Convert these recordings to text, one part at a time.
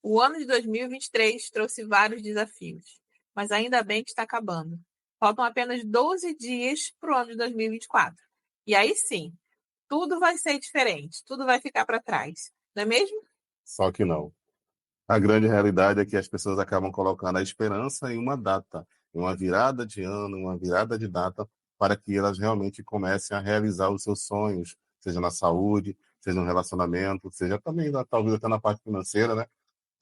O ano de 2023 trouxe vários desafios, mas ainda bem que está acabando. Faltam apenas 12 dias para o ano de 2024. E aí sim, tudo vai ser diferente, tudo vai ficar para trás, não é mesmo? Só que não. A grande realidade é que as pessoas acabam colocando a esperança em uma data, em uma virada de ano, uma virada de data, para que elas realmente comecem a realizar os seus sonhos, seja na saúde, seja no relacionamento, seja também, talvez até na parte financeira, né?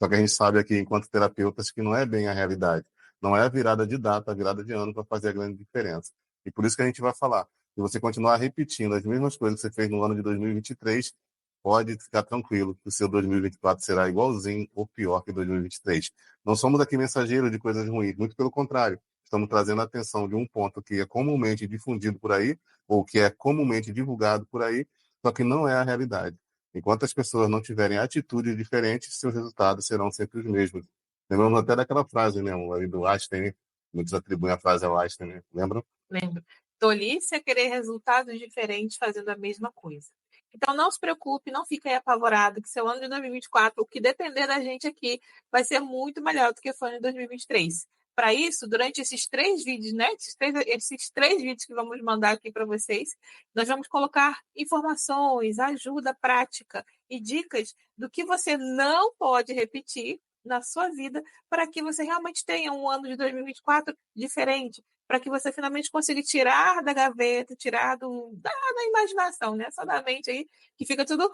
Só que a gente sabe aqui, enquanto terapeutas, que não é bem a realidade. Não é a virada de data, a virada de ano para fazer a grande diferença. E por isso que a gente vai falar. Se você continuar repetindo as mesmas coisas que você fez no ano de 2023, pode ficar tranquilo que o seu 2024 será igualzinho ou pior que 2023. Não somos aqui mensageiros de coisas ruins, muito pelo contrário. Estamos trazendo a atenção de um ponto que é comumente difundido por aí, ou que é comumente divulgado por aí, só que não é a realidade. Enquanto as pessoas não tiverem atitudes diferentes, seus resultados serão sempre os mesmos. Lembramos até daquela frase, né, ali do Einstein, né? Muitos atribuem a frase ao Einstein, né? Lembram? Lembro. Tolice é querer resultados diferentes fazendo a mesma coisa. Então não se preocupe, não fique aí apavorado, que seu ano de 2024, o que depender da gente aqui, vai ser muito melhor do que foi no 2023. Para isso, durante esses 3 vídeos, né? Esses três vídeos que vamos mandar aqui para vocês, nós vamos colocar informações, ajuda prática e dicas do que você não pode repetir na sua vida para que você realmente tenha um ano de 2024 diferente, para que você finalmente consiga tirar da gaveta, tirar da imaginação, né? Só da mente aí, que fica tudo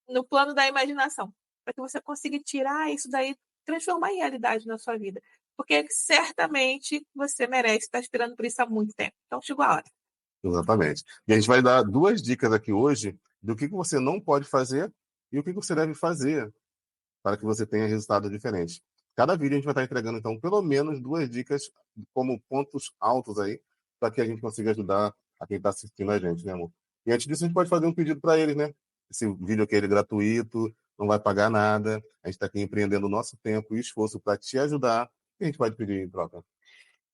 no plano da imaginação, para que você consiga tirar isso daí, transformar em realidade na sua vida. Porque certamente você merece estar esperando por isso há muito tempo. Então chegou a hora. Exatamente. E a gente vai dar duas dicas aqui hoje do que você não pode fazer e o que você deve fazer para que você tenha resultados diferentes. Cada vídeo a gente vai estar entregando, então, pelo menos duas dicas como pontos altos aí, para que a gente consiga ajudar a quem está assistindo a gente, né, amor? E antes disso, a gente pode fazer um pedido para eles, né? Esse vídeo aqui é gratuito, não vai pagar nada. A gente está aqui empreendendo o nosso tempo e esforço para te ajudar. O que a gente pode pedir em troca?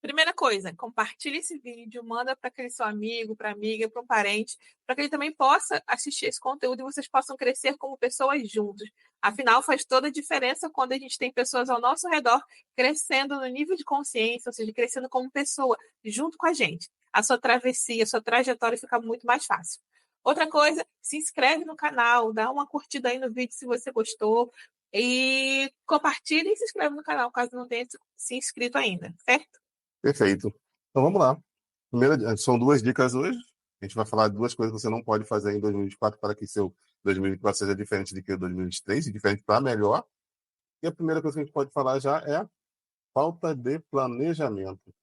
Primeira coisa, compartilhe esse vídeo, manda para aquele seu amigo, para amiga, para um parente, para que ele também possa assistir esse conteúdo e vocês possam crescer como pessoas juntos. Afinal, faz toda a diferença quando a gente tem pessoas ao nosso redor crescendo no nível de consciência, ou seja, crescendo como pessoa junto com a gente. A sua travessia, a sua trajetória fica muito mais fácil. Outra coisa, se inscreve no canal, dá uma curtida aí no vídeo se você gostou e compartilhe e se inscreve no canal caso não tenha se inscrito ainda, certo? Perfeito. Então vamos lá. Primeira, são duas dicas hoje. A gente vai falar de duas coisas que você não pode fazer em 2024 para que seu 2024 seja diferente do que o 2023 e diferente para melhor. E a primeira coisa que a gente pode falar já é a falta de planejamento.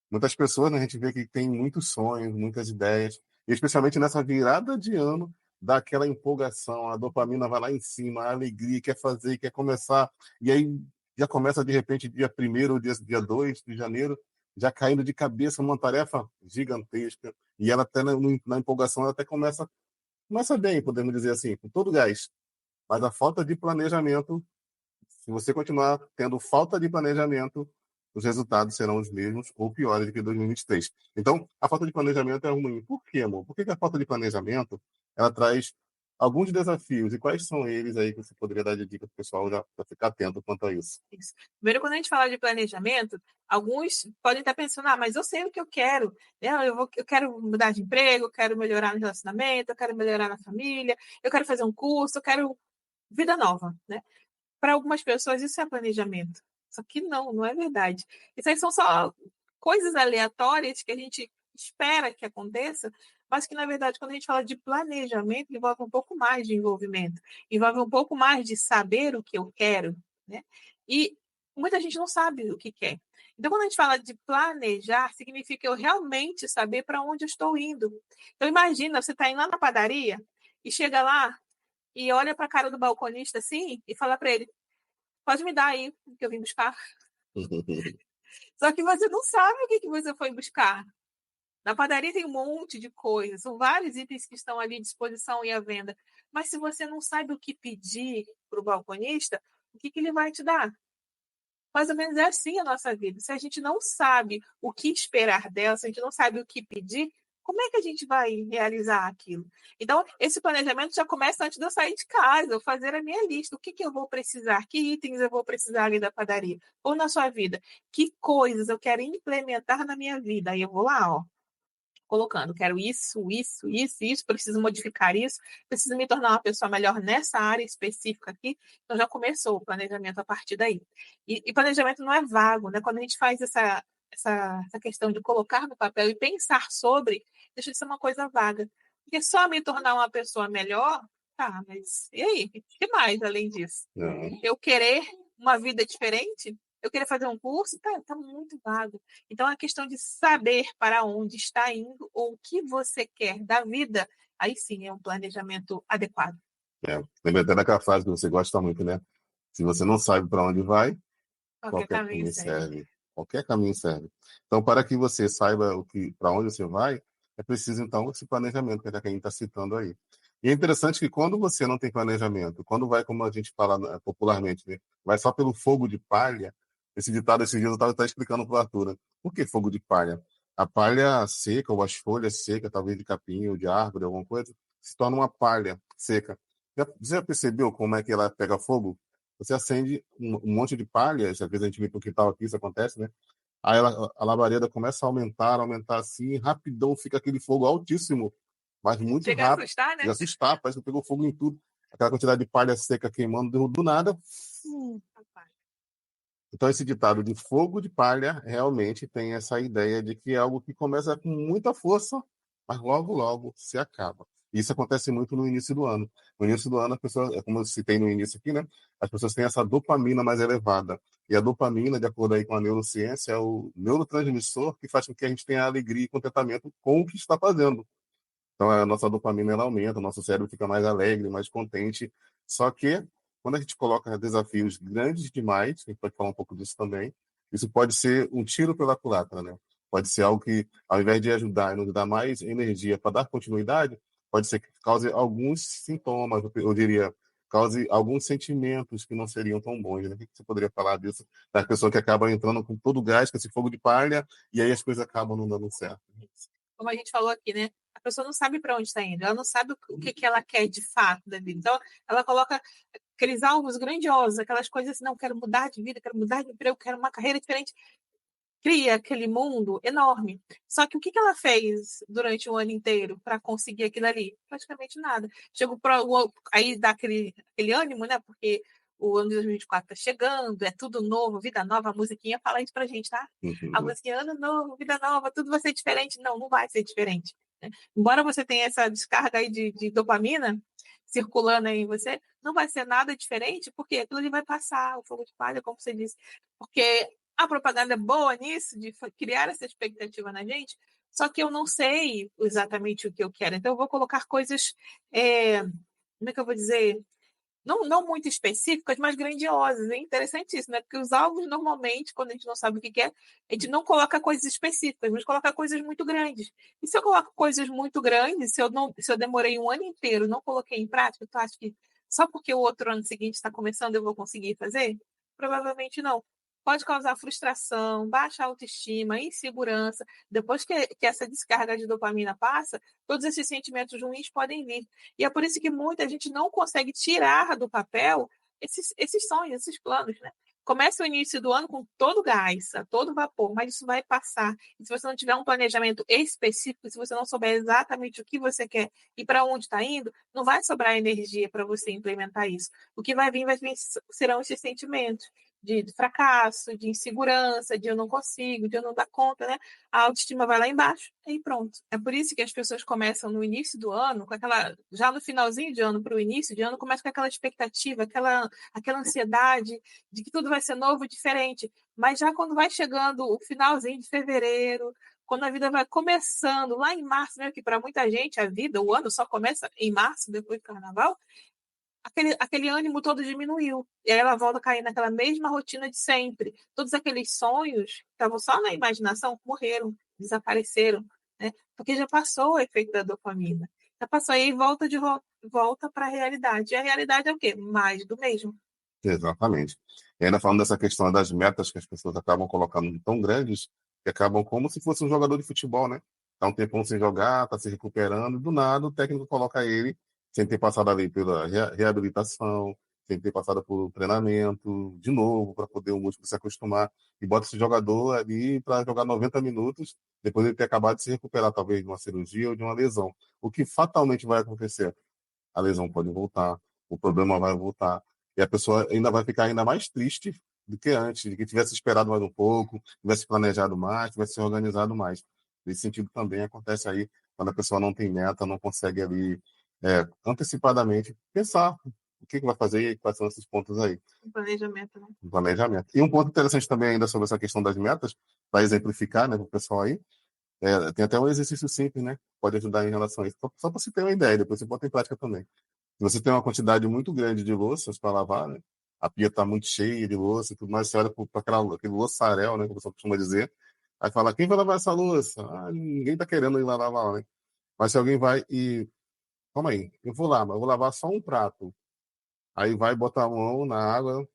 Muitas pessoas, né, a gente vê que tem muitos sonhos, muitas ideias, e especialmente nessa virada de ano, dá aquela empolgação, a dopamina vai lá em cima, a alegria, quer fazer, quer começar, e aí já começa de repente dia 1º, dia 2 de janeiro, já caindo de cabeça numa tarefa gigantesca, e ela até na empolgação, ela até começa bem, podemos dizer assim, com todo gás. Mas a falta de planejamento, se você continuar tendo falta de planejamento, os resultados serão os mesmos ou piores do que 2023. Então, a falta de planejamento é ruim. Por quê, amor? Por que a falta de planejamento ela traz alguns desafios? E quais são eles aí que você poderia dar de dica para o pessoal já para ficar atento quanto a isso? Isso. Primeiro, quando a gente fala de planejamento, alguns podem estar pensando, mas eu sei o que eu quero, né? Eu quero mudar de emprego, eu quero melhorar no relacionamento, eu quero melhorar na família, eu quero fazer um curso, eu quero vida nova, né? Para algumas pessoas isso é planejamento. Só que não é verdade. Isso aí são só coisas aleatórias que a gente espera que aconteça, mas que, na verdade, quando a gente fala de planejamento, envolve um pouco mais de envolvimento, envolve um pouco mais de saber o que eu quero, né? E muita gente não sabe o que quer. Então, quando a gente fala de planejar, significa eu realmente saber para onde eu estou indo. Então, imagina, você está indo lá na padaria e chega lá e olha para a cara do balconista assim e fala para ele: pode me dar aí o que eu vim buscar. Só que você não sabe o que você foi buscar. Na padaria tem um monte de coisas, são vários itens que estão ali à disposição e à venda. Mas se você não sabe o que pedir para o balconista, o que ele vai te dar? Mais ou menos é assim a nossa vida. Se a gente não sabe o que esperar dela, se a gente não sabe o que pedir, como é que a gente vai realizar aquilo? Então, esse planejamento já começa antes de eu sair de casa, eu fazer a minha lista. O que que eu vou precisar? Que itens eu vou precisar ali da padaria? Ou na sua vida? Que coisas eu quero implementar na minha vida? Aí eu vou lá, ó, colocando, quero isso, preciso modificar isso, preciso me tornar uma pessoa melhor nessa área específica aqui. Então já começou o planejamento a partir daí. E planejamento não é vago, né? Quando a gente faz essa questão de colocar no papel e pensar sobre, deixa de ser uma coisa vaga. Porque só me tornar uma pessoa melhor, tá, mas e aí? O que mais além disso? Não. Eu querer uma vida diferente? Eu queria fazer um curso? Tá muito vago. Então, a questão de saber para onde está indo ou o que você quer da vida, aí sim é um planejamento adequado. Lembra até daquela frase que você gosta muito, né? Se você não sabe para onde vai, Qualquer qualquer caminho caminho serve. serve. Qualquer caminho serve. Então, para que você saiba para onde você vai, é preciso, então, esse planejamento que a gente está citando aí. E é interessante que quando você não tem planejamento, quando vai, como a gente fala popularmente, né, vai só pelo fogo de palha, esse ditado esses dias eu estava explicando para o Arthur, né? Por que fogo de palha? A palha seca, ou as folhas secas, talvez de capim ou de árvore, alguma coisa, se torna uma palha seca. Você já percebeu como é que ela pega fogo? Você acende um monte de palha, às vezes a gente vê no quintal aqui, isso acontece, né? Aí a labareda começa a aumentar assim, e rapidão fica aquele fogo altíssimo, mas muito Chega a rápido, assustar, de né? assustar, parece que pegou fogo em tudo. Aquela quantidade de palha seca queimando do nada. Então, esse ditado de fogo de palha realmente tem essa ideia de que é algo que começa com muita força, mas logo, logo se acaba. Isso acontece muito no início do ano. No início do ano, as pessoas, como eu citei no início aqui, né? As pessoas têm essa dopamina mais elevada. E a dopamina, de acordo aí com a neurociência, é o neurotransmissor que faz com que a gente tenha alegria e contentamento com o que está fazendo. Então, a nossa dopamina ela aumenta, o nosso cérebro fica mais alegre, mais contente. Só que, quando a gente coloca desafios grandes demais, a gente pode falar um pouco disso também, isso pode ser um tiro pela culatra, né? Pode ser algo que, ao invés de ajudar e nos dar mais energia para dar continuidade, pode ser que cause alguns sintomas, eu diria, cause alguns sentimentos que não seriam tão bons, né? O que você poderia falar disso? Da pessoa que acaba entrando com todo o gás, com esse fogo de palha, e aí as coisas acabam não dando certo. Como a gente falou aqui, né? A pessoa não sabe para onde está indo, ela não sabe o que, que ela quer de fato da vida. Então, ela coloca aqueles alvos grandiosos, aquelas coisas assim, não, quero mudar de vida, quero mudar de emprego, quero uma carreira diferente. Cria aquele mundo enorme. Só que o que, que ela fez durante o ano inteiro para conseguir aquilo ali? Praticamente nada. Chegou aí dá aquele ânimo, né? Porque o ano de 2024 está chegando, é tudo novo, vida nova, a musiquinha fala isso pra gente, tá? A Uhum. musiquinha, ano novo, vida nova, tudo vai ser diferente. Não, não vai ser diferente. Né? Embora você tenha essa descarga aí de dopamina circulando aí em você, não vai ser nada diferente, porque aquilo ali vai passar, o fogo de palha, como você disse. Porque a propaganda é boa nisso, de criar essa expectativa na gente, só que eu não sei exatamente o que eu quero. Então, eu vou colocar coisas, como é que eu vou dizer? Não muito específicas, mas grandiosas. É interessantíssimo, né? Porque os alvos, normalmente, quando a gente não sabe o que quer, a gente não coloca coisas específicas, mas coloca coisas muito grandes. E se eu coloco coisas muito grandes, se eu demorei um ano inteiro, não coloquei em prática, tu acha que só porque o outro ano seguinte está começando eu vou conseguir fazer? Provavelmente não. Pode causar frustração, baixa autoestima, insegurança. Depois que essa descarga de dopamina passa, todos esses sentimentos ruins podem vir. E é por isso que muita gente não consegue tirar do papel esses sonhos, esses planos, né? Começa o início do ano com todo gás, a todo vapor, mas isso vai passar. E se você não tiver um planejamento específico, se você não souber exatamente o que você quer e para onde está indo, não vai sobrar energia para você implementar isso. O que vai vir serão esses sentimentos de fracasso, de insegurança, de eu não consigo, de eu não dar conta, né? A autoestima vai lá embaixo e pronto. É por isso que as pessoas começam no início do ano, com aquela, já no finalzinho de ano para o início de ano, começa com aquela expectativa, aquela ansiedade de que tudo vai ser novo e diferente. Mas já quando vai chegando o finalzinho de fevereiro, quando a vida vai começando lá em março, né, que para muita gente a vida, o ano só começa em março, depois do carnaval, aquele ânimo todo diminuiu. E aí ela volta a cair naquela mesma rotina de sempre. Todos aqueles sonhos que estavam só na imaginação morreram, desapareceram, né? Porque já passou o efeito da dopamina. Já passou aí e volta para a realidade. E a realidade é o quê? Mais do mesmo. Exatamente. E ainda falando dessa questão das metas que as pessoas acabam colocando tão grandes, que acabam como se fosse um jogador de futebol, né? tá um tempão sem jogar, tá se recuperando, do nada o técnico coloca ele sem ter passado ali pela reabilitação, sem ter passado por treinamento de novo, para poder o músculo se acostumar, e bota esse jogador ali para jogar 90 minutos, depois ele ter acabado de se recuperar, talvez de uma cirurgia ou de uma lesão. O que fatalmente vai acontecer? A lesão pode voltar, o problema vai voltar, e a pessoa ainda vai ficar ainda mais triste do que antes, de que tivesse esperado mais um pouco, tivesse planejado mais, tivesse se organizado mais. Nesse sentido também acontece aí quando a pessoa não tem meta, não consegue ali antecipadamente pensar o que vai fazer e quais são esses pontos aí. Um planejamento, né? Um planejamento. E um ponto interessante também ainda sobre essa questão das metas, para exemplificar, né, para o pessoal aí, tem até um exercício simples, né? Pode ajudar em relação a isso. Só para você ter uma ideia, depois você bota em prática também. Se você tem uma quantidade muito grande de louças para lavar, né? A pia está muito cheia de louça e tudo mais, você olha para aquele louçarel, né? Que o pessoal costuma dizer. Aí fala, quem vai lavar essa louça? Ah, ninguém está querendo ir lá lavar, né? Mas se alguém vai e... Calma aí, eu vou lá, mas eu vou lavar só um prato. Aí vai botar a mão na água,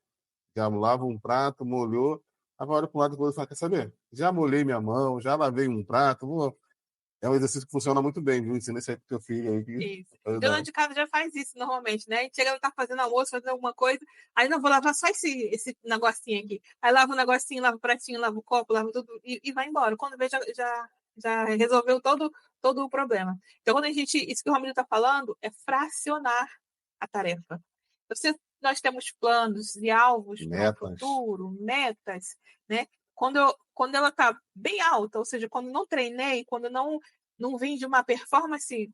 já lava um prato, molhou. Agora olha para o lado do outro e fala, quer saber? Já molhei minha mão, já lavei um prato, é um exercício que funciona muito bem, viu? Ensina isso aí pro teu filho aí que Isso. vai Dona ajudar. de casa já faz isso normalmente, né? A gente chega, ela tá fazendo almoço, fazendo alguma coisa, aí não vou lavar só esse negocinho aqui. Aí lava o negocinho, lava o pratinho, lava o copo, lava tudo e vai embora. Quando vê, já resolveu todo o problema. Então, quando a gente, isso que o Ramiro está falando é fracionar a tarefa. Nós temos planos e alvos para o Metas. futuro, metas, né? Quando ela está bem alta, ou seja, quando não treinei, quando não vim de uma performance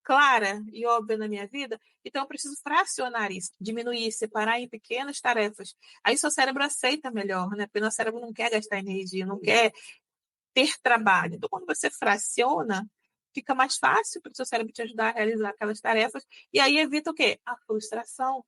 clara e óbvia na minha vida, então eu preciso fracionar isso, diminuir, separar em pequenas tarefas. Aí seu cérebro aceita melhor, né? Porque nosso cérebro não quer gastar energia, não quer ter trabalho. Então, quando você fraciona, fica mais fácil para o seu cérebro te ajudar a realizar aquelas tarefas, e aí evita o quê? A frustração.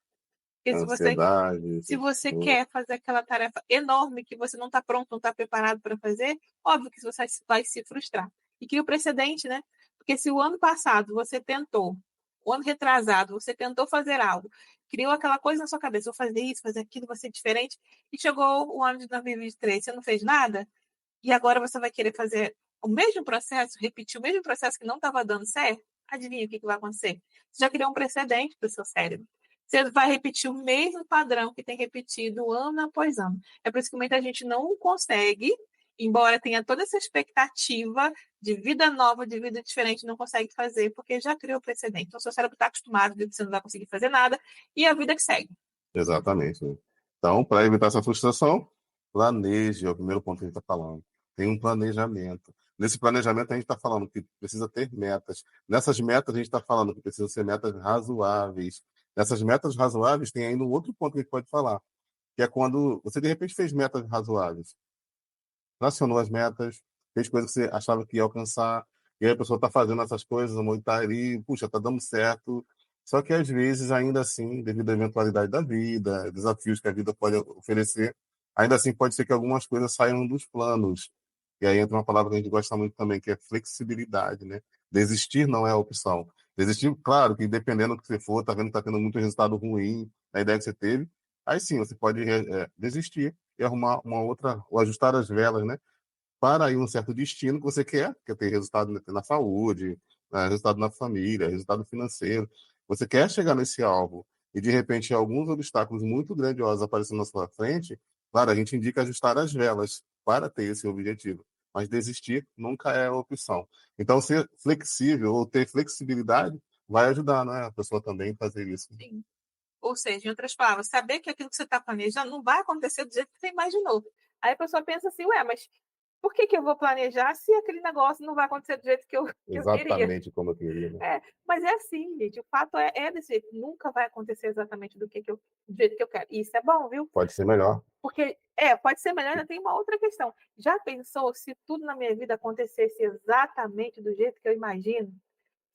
Porque Ansiedade. se você quer fazer aquela tarefa enorme que você não está pronto, não está preparado para fazer, óbvio que você vai se frustrar. E cria o precedente, né? Porque se o ano passado você tentou, o ano retrasado você tentou fazer algo, criou aquela coisa na sua cabeça, vou fazer isso, fazer aquilo, vai ser diferente, e chegou o ano de 2023, você não fez nada, e agora você vai querer fazer o mesmo processo, repetir o mesmo processo que não estava dando certo, adivinha o que vai acontecer? Você já criou um precedente para o seu cérebro. Você vai repetir o mesmo padrão que tem repetido ano após ano. É por isso que muita gente não consegue, embora tenha toda essa expectativa de vida nova, de vida diferente, não consegue fazer, porque já criou precedente. Então, seu cérebro está acostumado de que você não vai conseguir fazer nada, e a vida que segue. Exatamente. Né? Então, para evitar essa frustração, planeje, é o primeiro ponto que a gente está falando. Tem um planejamento. Nesse planejamento, a gente está falando que precisa ter metas. Nessas metas, a gente está falando que precisam ser metas razoáveis. Nessas metas razoáveis, tem ainda um outro ponto que a gente pode falar, que é quando você, de repente, fez metas razoáveis. Tracionou as metas, fez coisas que você achava que ia alcançar, e aí a pessoa está fazendo essas coisas, o amor está ali, puxa, está dando certo. Só que às vezes, ainda assim, devido à eventualidade da vida, desafios que a vida pode oferecer, ainda assim pode ser que algumas coisas saiam dos planos. E aí entra uma palavra que a gente gosta muito também, que é flexibilidade, né? Desistir não é a opção. Desistir, claro, que dependendo do que você for, tá vendo que está tendo muito resultado ruim na ideia que você teve, aí sim, você pode desistir e arrumar uma outra, ou ajustar as velas, né? Para ir um certo destino que você quer, que é ter resultado na saúde, resultado na família, resultado financeiro. Você quer chegar nesse alvo e, de repente, alguns obstáculos muito grandiosos aparecendo na sua frente, claro, a gente indica ajustar as velas para ter esse objetivo. Mas desistir nunca é a opção. Então, ser flexível ou ter flexibilidade vai ajudar, né, a pessoa também a fazer isso. Sim. Ou seja, em outras palavras, saber que aquilo que você está planejando não vai acontecer do jeito que você imaginou. Aí a pessoa pensa assim, ué, mas por que eu vou planejar se aquele negócio não vai acontecer do jeito que eu queria? Exatamente como eu queria. Né? Mas é assim, gente, o fato é desse jeito, nunca vai acontecer exatamente do jeito que eu quero. E isso é bom, viu? Pode ser melhor. Porque, pode ser melhor, ainda tem uma outra questão. Já pensou se tudo na minha vida acontecesse exatamente do jeito que eu imagino?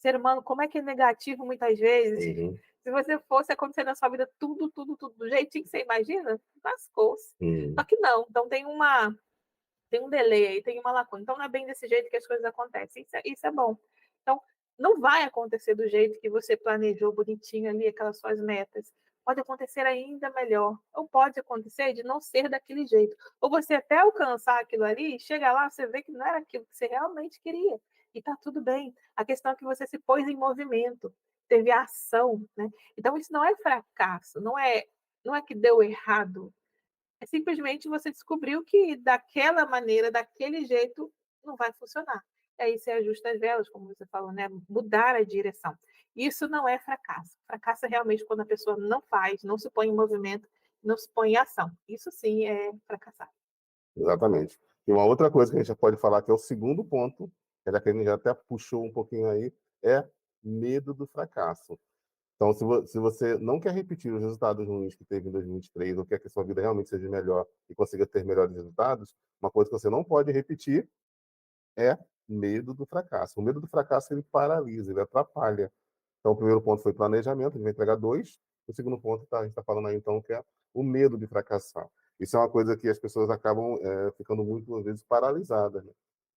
Ser humano, como é que é negativo muitas vezes? Uhum. Se você fosse acontecer na sua vida tudo do jeitinho que você imagina, lascou-se. Só que não. Então tem um delay aí, tem uma lacuna. Então não é bem desse jeito que as coisas acontecem. Isso é bom. Então, não vai acontecer do jeito que você planejou bonitinho ali, aquelas suas metas. Pode acontecer ainda melhor. Ou pode acontecer de não ser daquele jeito. Ou você até alcançar aquilo ali, e chegar lá, você vê que não era aquilo que você realmente queria. e está tudo bem. A questão é que você se pôs em movimento, teve ação, né? Então isso não é fracasso, não é que deu errado, é simplesmente você descobriu que daquela maneira, daquele jeito, não vai funcionar. E aí você ajusta as velas, como você falou, né? Mudar a direção. Isso não é fracasso. Fracasso é realmente quando a pessoa não faz, não se põe em movimento, não se põe em ação. Isso sim é fracassar. Exatamente. E uma outra coisa que a gente já pode falar, que é o segundo ponto, que é daquele que a gente já até puxou um pouquinho aí, é medo do fracasso. Então, se você não quer repetir os resultados ruins que teve em 2023, ou quer que a sua vida realmente seja melhor e consiga ter melhores resultados, uma coisa que você não pode repetir é medo do fracasso. O medo do fracasso, ele paralisa, ele atrapalha. Então, o primeiro ponto foi planejamento, a gente vai entregar dois. O segundo ponto, a gente está falando aí, então, que é o medo de fracassar. Isso é uma coisa que as pessoas acabam ficando muitas vezes paralisadas, né?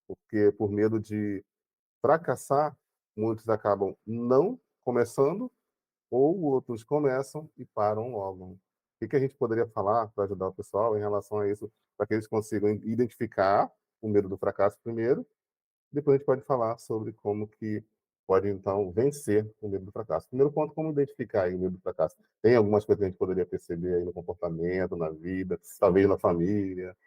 Porque por medo de fracassar, muitos acabam não começando ou outros começam e param logo. O que a gente poderia falar para ajudar o pessoal em relação a isso, para que eles consigam identificar o medo do fracasso primeiro, depois a gente pode falar sobre como que pode, então, vencer o medo do fracasso. Primeiro ponto, como identificar aí o medo do fracasso? Tem algumas coisas que a gente poderia perceber aí no comportamento, na vida, talvez na família.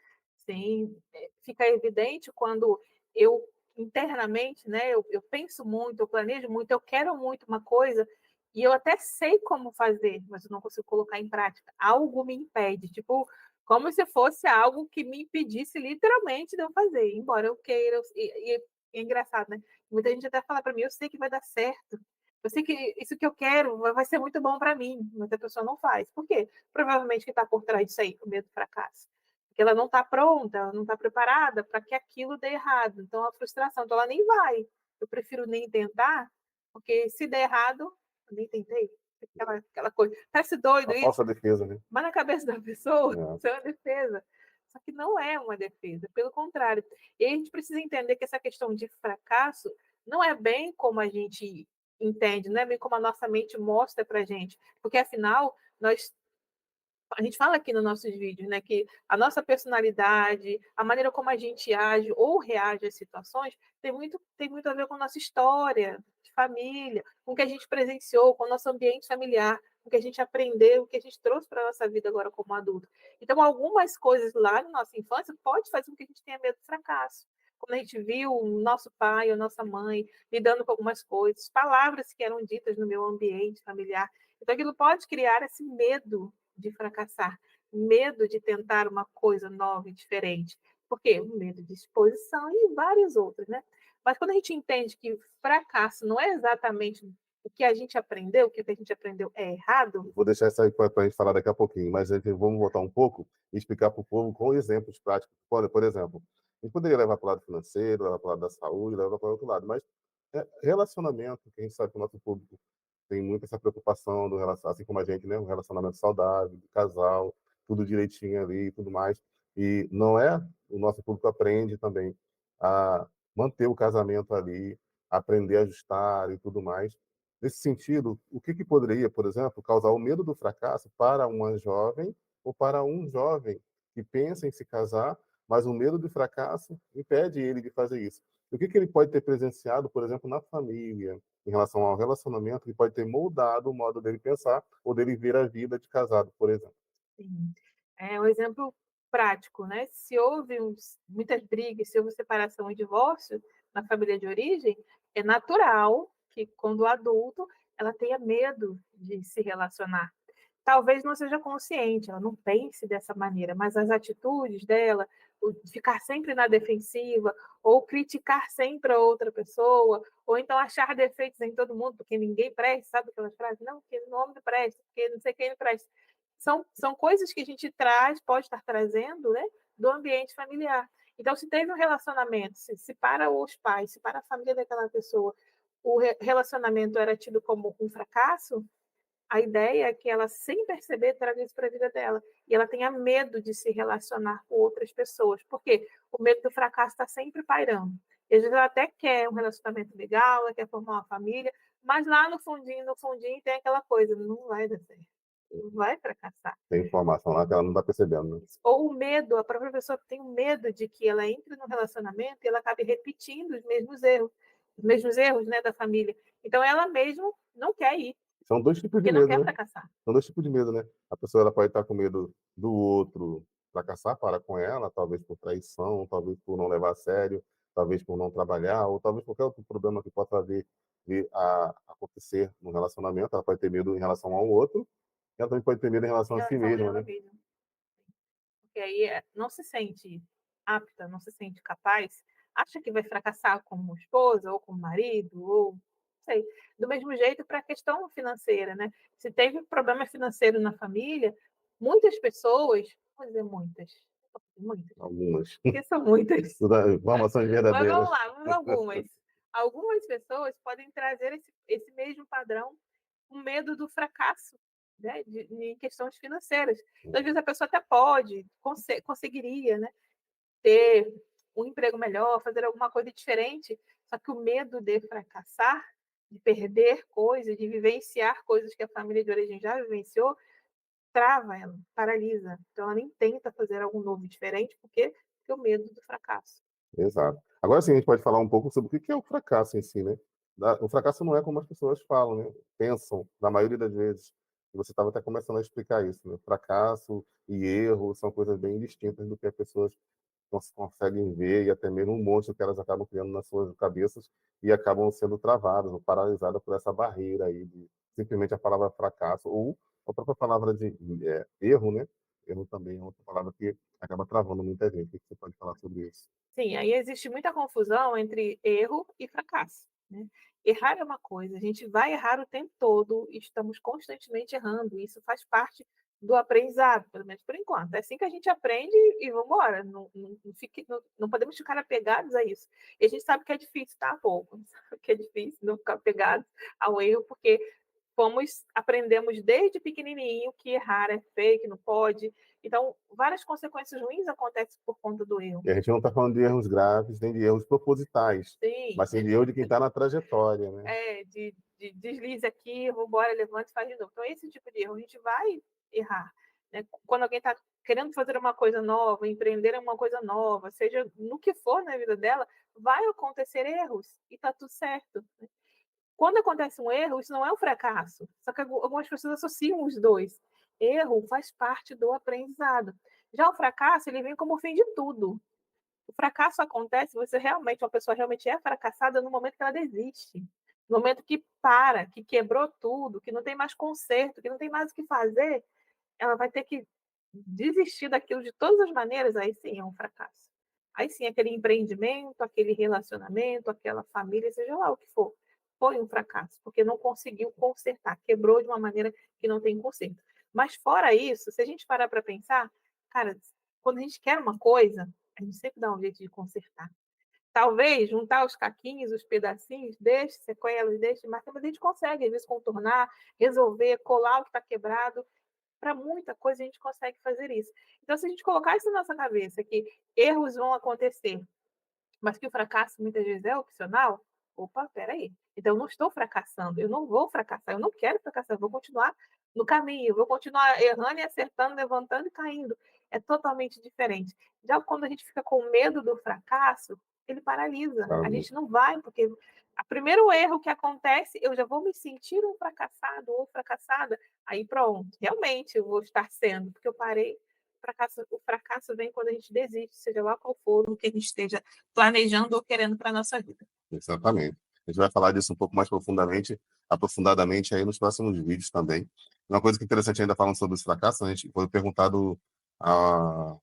Sim, fica evidente quando eu internamente, né, eu penso muito, eu planejo muito, eu quero muito uma coisa e eu até sei como fazer, mas eu não consigo colocar em prática. Algo me impede, tipo, como se fosse algo que me impedisse literalmente de eu fazer, embora eu queira. E é engraçado, né? Muita gente até fala para mim, eu sei que vai dar certo, eu sei que isso que eu quero vai ser muito bom para mim, mas a pessoa não faz. Por quê? Provavelmente que está por trás disso aí, o medo do fracasso, porque ela não está pronta, ela não está preparada para que aquilo dê errado. Então, a frustração, então ela nem vai. Eu prefiro nem tentar, porque se der errado, eu nem tentei. Aquela coisa. Parece doido A isso, falsa defesa, né? mas na cabeça da pessoa, É. isso é uma defesa. Só que não é uma defesa, pelo contrário. E a gente precisa entender que essa questão de fracasso não é bem como a gente entende, não é bem como a nossa mente mostra para a gente, porque afinal nós a gente fala aqui nos nossos vídeos, né, que a nossa personalidade, a maneira como a gente age ou reage às situações, tem muito a ver com a nossa história de família, com o que a gente presenciou, com o nosso ambiente familiar, com o que a gente aprendeu, o que a gente trouxe para a nossa vida agora como adulto. Então, algumas coisas lá na nossa infância pode fazer com que a gente tenha medo do fracasso. Quando a gente viu o nosso pai ou nossa mãe lidando com algumas coisas, palavras que eram ditas no meu ambiente familiar. Então, aquilo pode criar esse medo de fracassar, medo de tentar uma coisa nova e diferente. Por quê? O medo de exposição e vários outros, né? Mas quando a gente entende que fracasso não é exatamente o que a gente aprendeu, o que a gente aprendeu é errado. Vou deixar isso aí para a gente falar daqui a pouquinho, mas vamos voltar um pouco e explicar para o povo com exemplos práticos. Por exemplo, a gente poderia levar para o lado financeiro, levar para o lado da saúde, levar para o outro lado, mas relacionamento, que a gente sabe que o nosso público tem muito essa preocupação do relacionamento, assim como a gente, né? Um relacionamento saudável, do casal, tudo direitinho ali e tudo mais. E não é, o nosso público aprende também a manter o casamento ali, aprender a ajustar e tudo mais. Nesse sentido, o que poderia, por exemplo, causar o medo do fracasso para uma jovem ou para um jovem que pensa em se casar, mas o medo do fracasso impede ele de fazer isso? O que ele pode ter presenciado, por exemplo, na família, em relação ao relacionamento, que pode ter moldado o modo dele pensar ou dele ver a vida de casado, por exemplo? Sim. É um exemplo prático, né? Se houve muitas brigas, se houve separação e divórcio na família de origem, é natural que, quando adulto, ela tenha medo de se relacionar. Talvez não seja consciente, ela não pense dessa maneira, mas as atitudes dela, ficar sempre na defensiva, ou criticar sempre a outra pessoa, ou então achar defeitos em todo mundo, porque ninguém presta, sabe aquelas frases? Não, porque o homem não presta, porque não sei quem não presta. São coisas que a gente traz, pode estar trazendo, né, do ambiente familiar. Então, se teve um relacionamento, se para os pais, se para a família daquela pessoa, o relacionamento era tido como um fracasso, a ideia é que ela, sem perceber, traga isso para a vida dela. E ela tenha medo de se relacionar com outras pessoas. Porque o medo do fracasso está sempre pairando. E às vezes ela até quer um relacionamento legal, ela quer formar uma família, mas lá no fundinho, tem aquela coisa, não vai dar certo, não vai fracassar. Tem informação lá que ela não está percebendo, né? Ou o medo, a própria pessoa tem um medo de que ela entre no relacionamento e ela acabe repetindo os mesmos erros. os mesmos erros, né, da família. Então ela mesmo não quer ir, São dois tipos de porque não medo, quer né? fracassar. São dois tipos de medo, né? A pessoa ela pode estar com medo do outro fracassar para com ela, talvez por traição, talvez por não levar a sério, talvez por não trabalhar, ou talvez qualquer outro problema que possa vir a acontecer no relacionamento. Ela pode ter medo em relação ao outro, e ela também pode ter medo em Em relação a si relação a mesma, ela né? mesma. Porque aí não se sente apta, não se sente capaz, acha que vai fracassar como esposa ou como marido, ou não sei. Do mesmo jeito para a questão financeira, né? Se teve problema financeiro na família, muitas pessoas, vou dizer muitas, Algumas. porque são muitas, Informações mas vamos verdadeiras. lá, vamos algumas. Algumas pessoas podem trazer esse mesmo padrão com medo do fracasso, né, em questões financeiras. Então, às vezes a pessoa até pode, conseguiria, né, ter um emprego melhor, fazer alguma coisa diferente, só que o medo de fracassar, de perder coisas, de vivenciar coisas que a família de origem já vivenciou, trava ela, paralisa. Então ela nem tenta fazer algo novo, diferente, porque o medo do fracasso. Exato. Agora sim, a gente pode falar um pouco sobre o que é o fracasso em si, né? O fracasso não é como as pessoas falam, né? Pensam, na maioria das vezes. E você estava até começando a explicar isso, né? Fracasso e erro são coisas bem distintas do que as pessoas conseguem ver e até mesmo um monte que elas acabam criando nas suas cabeças e acabam sendo travadas ou paralisadas por essa barreira aí de simplesmente a palavra fracasso ou a própria palavra de erro, né? Erro também é outra palavra que acaba travando muita gente. O que você pode falar sobre isso? Sim, aí existe muita confusão entre erro e fracasso, né? Errar é uma coisa, a gente vai errar o tempo todo, estamos constantemente errando, isso faz parte do aprendizado, pelo menos por enquanto. É assim que a gente aprende e vamos embora, não podemos ficar apegados a isso. E a gente sabe que é difícil, tá? Pouco, sabe que é difícil não ficar apegado ao erro, porque aprendemos desde pequenininho que errar é feio, que não pode. Então, várias consequências ruins acontecem por conta do erro. E a gente não está falando de erros graves, nem de erros propositais, Sim, mas sim de erro de quem está na trajetória, né? de deslize aqui, vou embora, levante e faz de novo. Então, esse tipo de erro a gente vai errar. Né? Quando alguém está querendo fazer uma coisa nova, empreender uma coisa nova, seja no que for na vida dela, vai acontecer erros e está tudo certo. Né? Quando acontece um erro, isso não é um fracasso. Só que algumas pessoas associam os dois. Erro faz parte do aprendizado. Já o fracasso, ele vem como o fim de tudo. O fracasso acontece, uma pessoa realmente é fracassada no momento que ela desiste. No momento que para, que quebrou tudo, que não tem mais conserto, que não tem mais o que fazer, ela vai ter que desistir daquilo de todas as maneiras, aí sim é um fracasso. Aí sim, aquele empreendimento, aquele relacionamento, aquela família, seja lá o que for, foi um fracasso, porque não conseguiu consertar, quebrou de uma maneira que não tem conserto. Mas fora isso, se a gente parar para pensar, cara, quando a gente quer uma coisa, a gente sempre dá um jeito de consertar. Talvez juntar os caquinhos, os pedacinhos, deixe sequelas, deixe marcas, mas a gente consegue, às vezes, contornar, resolver, colar o que está quebrado. Para muita coisa a gente consegue fazer isso. Então, se a gente colocar isso na nossa cabeça, que erros vão acontecer, mas que o fracasso muitas vezes é opcional, opa, peraí. Então, eu não estou fracassando, eu não vou fracassar, eu não quero fracassar, eu vou continuar no caminho, eu vou continuar errando e acertando, levantando e caindo. É totalmente diferente. Já quando a gente fica com medo do fracasso, ele paralisa. A gente não vai, porque o primeiro erro que acontece, eu já vou me sentir um fracassado ou fracassada, aí pronto, realmente eu vou estar sendo, porque eu parei. O fracasso vem quando a gente desiste, seja lá qual for o que a gente esteja planejando ou querendo para a nossa vida. Exatamente. A gente vai falar disso um pouco mais aprofundadamente aí nos próximos vídeos também. Uma coisa que é interessante ainda falando sobre os fracassos, a gente foi perguntado ao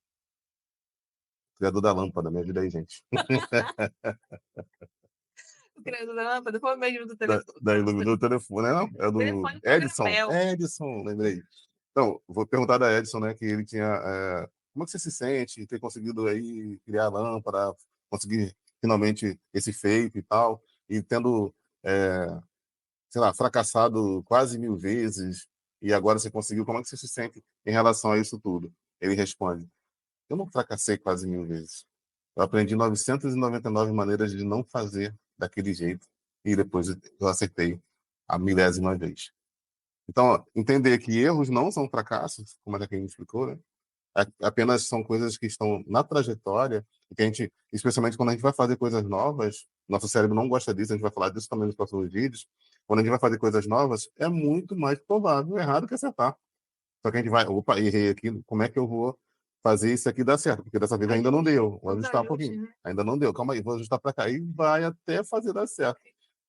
criador da lâmpada, me ajuda aí, gente. O criador da lâmpada foi o mesmo do telefone. Da iluminou o telefone, né? Não, é O do telefone foi Edison. Grapel. Edison, lembrei. Então, vou perguntar da Edison, né, que ele tinha. Como é que você se sente ter conseguido aí criar a lâmpada, conseguir finalmente esse feito e tal, e tendo, sei lá, fracassado quase 1000 vezes, e agora você conseguiu, como é que você se sente em relação a isso tudo? Ele responde: eu não fracassei quase 1000 vezes. Eu aprendi 999 maneiras de não fazer daquele jeito, e depois eu acertei a 1000ª vez. Então, entender que erros não são fracassos, como a gente explicou, né? apenas são coisas que estão na trajetória, e que a gente, especialmente quando a gente vai fazer coisas novas, nosso cérebro não gosta disso, a gente vai falar disso também nos próximos vídeos, quando a gente vai fazer coisas novas, é muito mais provável errar do que acertar. Só que a gente vai, opa, errei aqui, como é que eu vou fazer isso aqui dar certo? Porque dessa vez ainda não Ajuste, deu. Vou os ajustar um ajustes, pouquinho. né? Ainda não deu. Calma aí, vou ajustar para cá. E vai até fazer dar certo.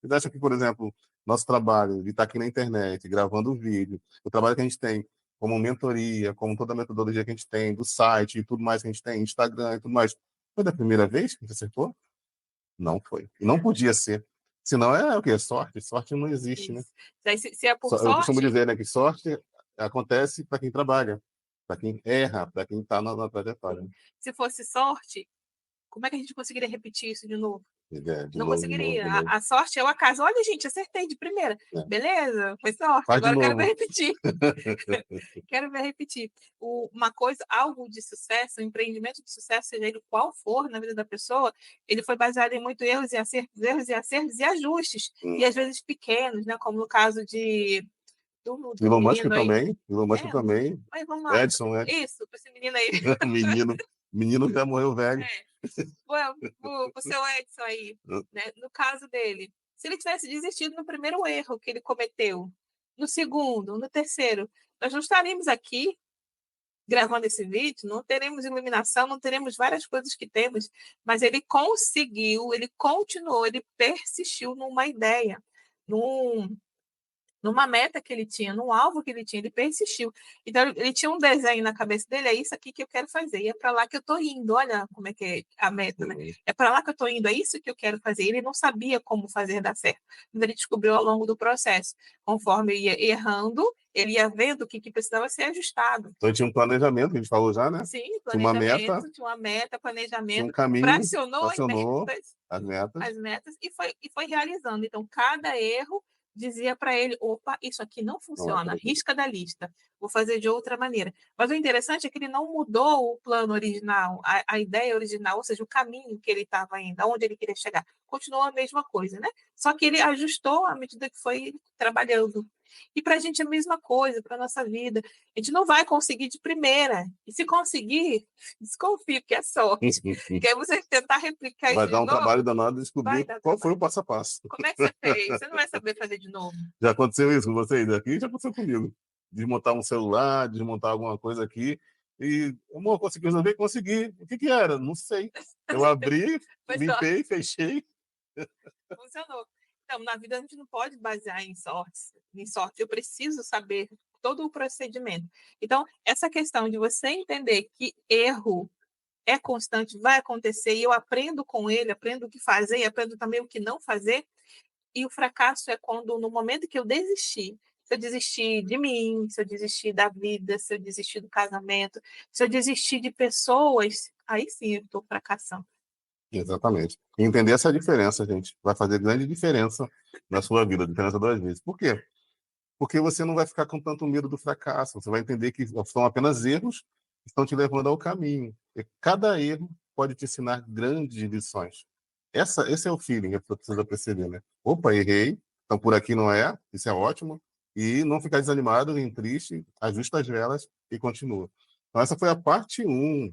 Você acha que, por exemplo, nosso trabalho de estar aqui na internet, gravando vídeo, o trabalho que a gente tem como mentoria, como toda a metodologia que a gente tem, do site e tudo mais que a gente tem, Instagram e tudo mais, foi da primeira vez que a gente acertou? Não foi. E não podia ser. Senão é o quê? Sorte. Sorte não existe, né? Isso. Daí, se é por Eu costumo sorte, dizer, né, que sorte acontece para quem trabalha, para quem erra, para quem está na trajetória. se fosse sorte, como é que a gente conseguiria repetir isso de novo? De Não novo, de novo, conseguiria. de novo. A sorte é o acaso. Olha, gente, acertei de primeira. É. Beleza, foi sorte. Faz de Agora eu quero ver novo. repetir. Quero ver repetir. Uma coisa, algo de sucesso, um empreendimento de sucesso, seja ele qual for na vida da pessoa, ele foi baseado em muitos erros e acertos e ajustes. E às vezes pequenos, né? Como no caso do Elon Musk menino aí. também. Elon Musk É, também. mas vamos lá. Edson, Edson. Isso, para esse menino aí. Menino. Menino já morreu velho. É. O seu Edson aí, né? No caso dele, se ele tivesse desistido no primeiro erro que ele cometeu, no segundo, no terceiro, nós não estaríamos aqui gravando esse vídeo, não teremos iluminação, não teremos várias coisas que temos, mas ele conseguiu, ele continuou, ele persistiu numa ideia, num, numa meta que ele tinha, num alvo que ele tinha, ele persistiu. Então, ele tinha um desenho na cabeça dele, é isso aqui que eu quero fazer, e é para lá que eu estou indo. Olha como é que é a meta, né? É para lá que eu estou indo, é isso que eu quero fazer. Ele não sabia como fazer dar certo, mas ele descobriu ao longo do processo. Conforme ia errando, ele ia vendo o que precisava ser ajustado. Então tinha um planejamento, que a gente falou já, né? Sim, Tinha tinha uma meta, um planejamento, caminho, fracionou acionou as as metas e foi realizando. Então, cada erro dizia para ele: opa, isso aqui não Não é funciona, para risca da lista, vou fazer de outra maneira. Mas o interessante é que ele não mudou o plano original, a ideia original, ou seja, o caminho que ele estava indo, aonde ele queria chegar. Continuou a mesma coisa, né? Só que ele ajustou à medida que foi trabalhando. E para a gente é a mesma coisa, para a nossa vida. A gente não vai conseguir de primeira. E se conseguir, desconfio que é sorte. Que aí você tentar replicar Vai isso dar de um trabalho novo, danado de vai descobrir dar qual foi o trabalho. passo a passo. Como é que você fez? Você não vai saber fazer de novo. Já aconteceu isso com vocês aqui? Já aconteceu comigo. Desmontar um celular, desmontar alguma coisa aqui. E, amor, consegui resolver? Consegui. O que que era? Não sei. Eu abri, Foi sorte. limpei, fechei. Funcionou. Então, na vida a gente não pode basear em sorte. Em sorte. Eu preciso saber todo o procedimento. Então, essa questão de você entender que erro é constante, vai acontecer, e eu aprendo com ele, aprendo o que fazer e aprendo também o que não fazer. E o fracasso é quando, no momento que eu desisti, se eu desistir de mim, se eu desistir da vida, se eu desistir do casamento, se eu desistir de pessoas, aí sim eu estou fracassando. Exatamente. E entender essa diferença, gente, vai fazer grande diferença na sua vida, diferença duas vezes. Por quê? Porque você não vai ficar com tanto medo do fracasso. Você vai entender que são apenas erros que estão te levando ao caminho. E cada erro pode te ensinar grandes lições. Esse é o feeling que a pessoa precisa perceber, né? Opa, errei, então por aqui não é, isso é ótimo. E não ficar desanimado nem triste, ajusta as velas e continua. Então, essa foi a parte um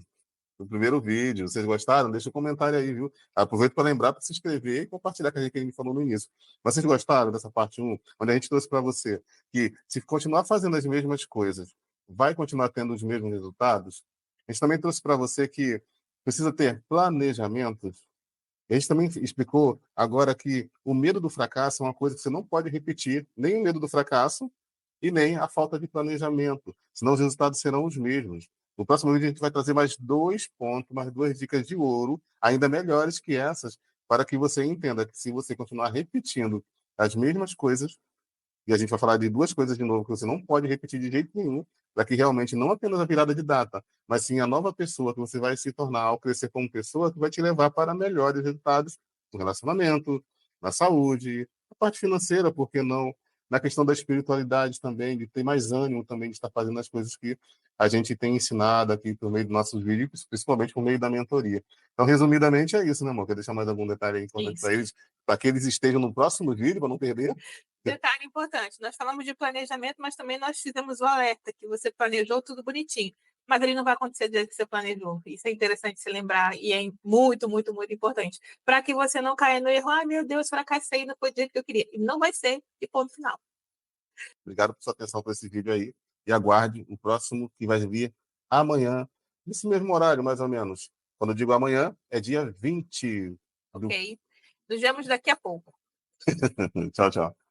do primeiro vídeo. Vocês gostaram? Deixa um comentário aí, viu? Aproveito para lembrar para se inscrever e compartilhar com a gente que a gente falou no início. Mas vocês gostaram dessa parte um, onde a gente trouxe para você que se continuar fazendo as mesmas coisas, vai continuar tendo os mesmos resultados? A gente também trouxe para você que precisa ter planejamentos. E a gente também explicou agora que o medo do fracasso é uma coisa que você não pode repetir, nem o medo do fracasso e nem a falta de planejamento, senão os resultados serão os mesmos. No próximo vídeo a gente vai trazer mais 2 pontos, mais 2 dicas de ouro, ainda melhores que essas, para que você entenda que se você continuar repetindo as mesmas coisas, e a gente vai falar de 2 coisas de novo que você não pode repetir de jeito nenhum, para que realmente não apenas a virada de data, mas sim a nova pessoa que você vai se tornar ao crescer como pessoa, que vai te levar para melhores resultados no relacionamento, na saúde, na parte financeira, por que não? Na questão da espiritualidade também, de ter mais ânimo também de estar fazendo as coisas que a gente tem ensinado aqui por meio dos nossos vídeos, principalmente por meio da mentoria. Então, resumidamente, é isso, né, amor? Quer deixar mais algum detalhe aí importante Isso. para eles, para que eles estejam no próximo vídeo, para não perder? Detalhe importante: nós falamos de planejamento, mas também nós fizemos o alerta que você planejou tudo bonitinho. mas ele não vai acontecer do jeito que você planejou. Isso é interessante se lembrar e é muito, muito, muito importante. Para que você não caia no erro, ai meu Deus, fracassei, não foi do jeito que eu queria. E não vai ser, e ponto final. Obrigado por sua atenção por esse vídeo aí. E aguarde o próximo que vai vir amanhã, nesse mesmo horário, mais ou menos. Quando eu digo amanhã, é dia 20. Ok? Nos vemos daqui a pouco. Tchau, tchau.